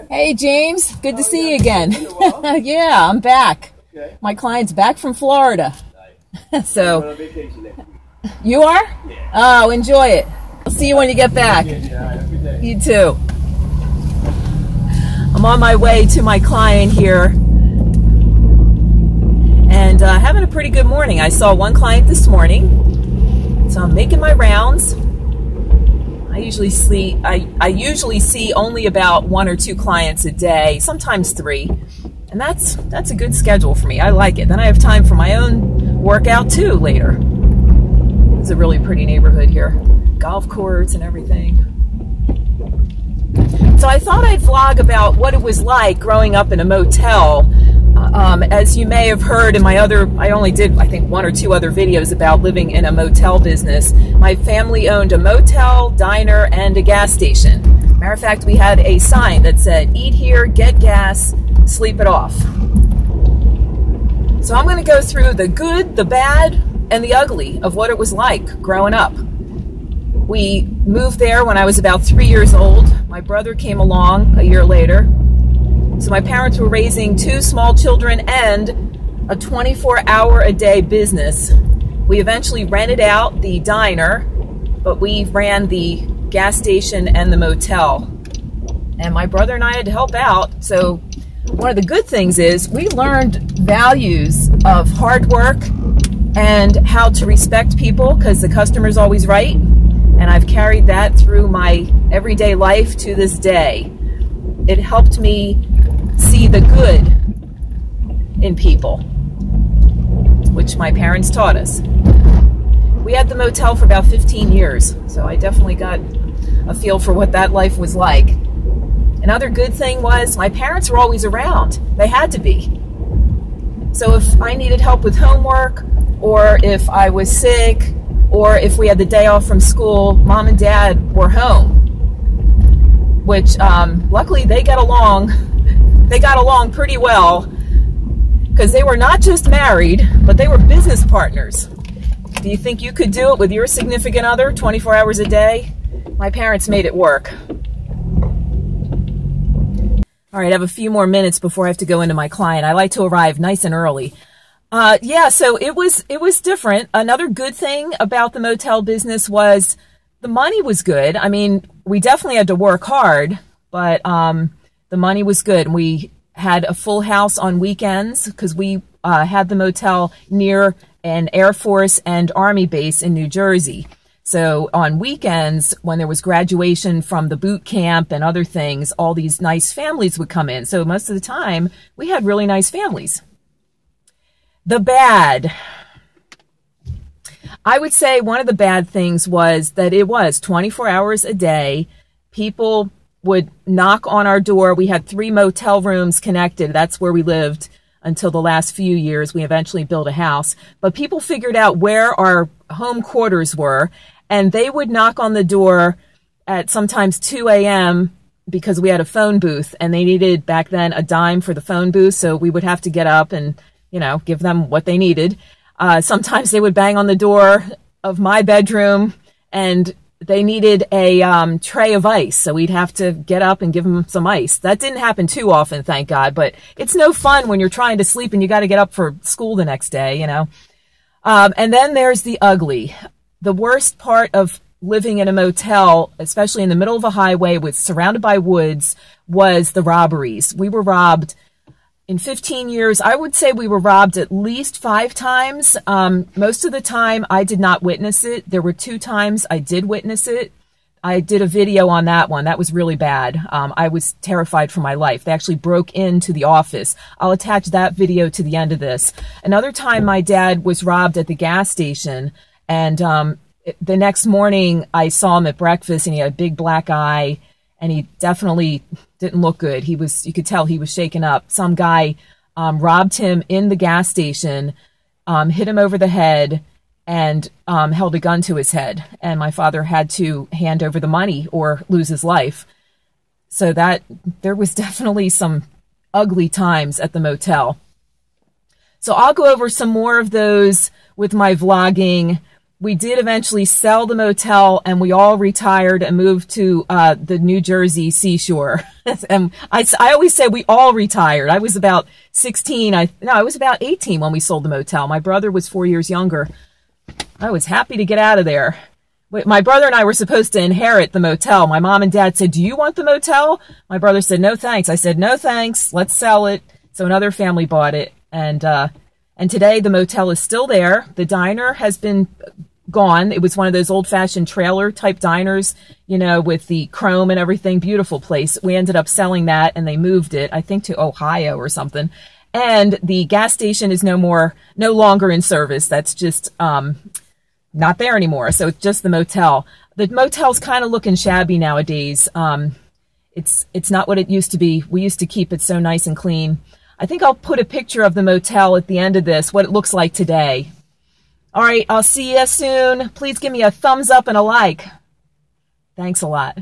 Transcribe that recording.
Hey James, good to see you again. Yeah, I'm back. Okay. My client's back from Florida. Nice. So, I'm on vacation next week. You are? Yeah. Oh, enjoy it. I'll see you when you get back. Yeah, you too. I'm on my way to my client here and having a pretty good morning. I saw one client this morning, so I'm making my rounds. I usually see only about 1 or 2 clients a day, sometimes 3, and that's a good schedule for me. I like it. Then I have time for my own workout too later. It's a really pretty neighborhood here, golf courts and everything. So I thought I'd vlog about what it was like growing up in a motel. As you may have heard in my I only did, I think, 1 or 2 other videos about living in a motel business. My family owned a motel, diner, and a gas station. Matter of fact, we had a sign that said, "Eat here, get gas, sleep it off." So I'm going to go through the good, the bad, and the ugly of what it was like growing up. We moved there when I was about 3 years old. My brother came along a year later. So my parents were raising 2 small children and a 24-hour-a-day business. We eventually rented out the diner, but we ran the gas station and the motel. And my brother and I had to help out. So one of the good things is we learned values of hard work and how to respect people because the customer's always right. And I've carried that through my everyday life to this day. It helped me see the good in people, which my parents taught us. We had the motel for about 15 years, so I definitely got a feel for what that life was like. Another good thing was my parents were always around. They had to be. So if I needed help with homework, or if I was sick, or if we had the day off from school, Mom and Dad were home, which luckily they got along pretty well because they were not just married, but they were business partners. Do you think you could do it with your significant other 24 hours a day? My parents made it work. All right, I have a few more minutes before I have to go into my client. I like to arrive nice and early. Yeah, so it was different. Another good thing about the motel business was the money was good. I mean, we definitely had to work hard, but the money was good. We had a full house on weekends because we had the motel near an Air Force and Army base in New Jersey. So on weekends, when there was graduation from the boot camp and other things, all these nice families would come in. So most of the time, we had really nice families. The bad. I would say one of the bad things was that it was 24 hours a day. People would knock on our door. We had 3 motel rooms connected. That's where we lived until the last few years. We eventually built a house. But people figured out where our home quarters were, and they would knock on the door at sometimes 2 a.m. because we had a phone booth, and they needed back then a dime for the phone booth, so we would have to get up and, you know, give them what they needed. Sometimes they would bang on the door of my bedroom, and they needed a tray of ice, so we'd have to get up and give them some ice. That didn't happen too often, thank God, but it's no fun when you're trying to sleep and you got to get up for school the next day, you know. And then there's the ugly. The worst part of living in a motel, especially in the middle of a highway surrounded by woods, was the robberies. We were robbed. In 15 years, I would say we were robbed at least 5 times. Most of the time, I did not witness it. There were 2 times I did witness it. I did a video on that one. That was really bad. I was terrified for my life. They actually broke into the office. I'll attach that video to the end of this. Another time, my dad was robbed at the gas station, and the next morning, I saw him at breakfast, and he had a big black eye, and he definitely didn't look good. You could tell he was shaken up. Some guy robbed him in the gas station, hit him over the head, and held a gun to his head. And my father had to hand over the money or lose his life. So there was definitely some ugly times at the motel. So I'll go over some more of those with my vlogging. we did eventually sell the motel, and we all retired and moved to the New Jersey seashore. And I always say we all retired. I was about 16. I was about 18 when we sold the motel. My brother was 4 years younger. I was happy to get out of there. My brother and I were supposed to inherit the motel. My mom and dad said, "Do you want the motel?" My brother said, "No, thanks." I said, "No, thanks. Let's sell it." So another family bought it. And today the motel is still there. The diner has been gone. It was one of those old-fashioned trailer type diners, you know, with the chrome and everything. Beautiful place. We ended up selling that, and they moved it, I think, to Ohio or something. And the gas station is no longer in service. That's just not there anymore. So it's just the motel. The motel's kind of looking shabby nowadays. It's not what it used to be. We used to keep it so nice and clean. I think I'll put a picture of the motel at the end of this, what it looks like today. All right, I'll see you soon. Please give me a thumbs up and a like. Thanks a lot.